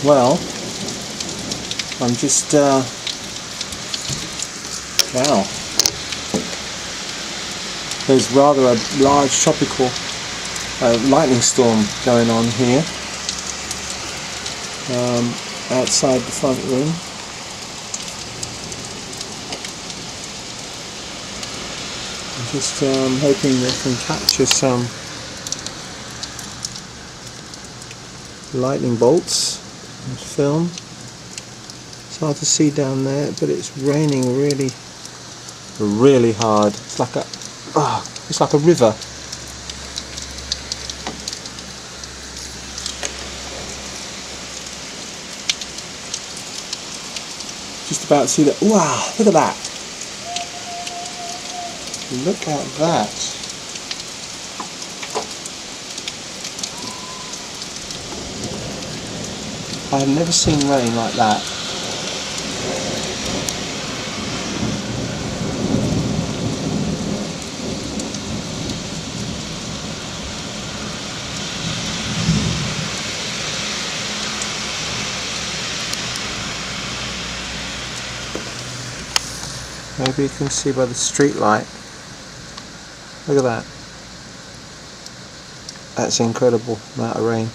Well, I'm just wow, there's rather a large tropical lightning storm going on here outside the front room. I'm just hoping we can capture some lightning bolts and film. It's hard to see down there, but it's raining really hard. It's like a river. Just about to see that. Wow, look at that. Look at that. I have never seen rain like that. Maybe you can see by the street light. Look at that. That's incredible amount of rain.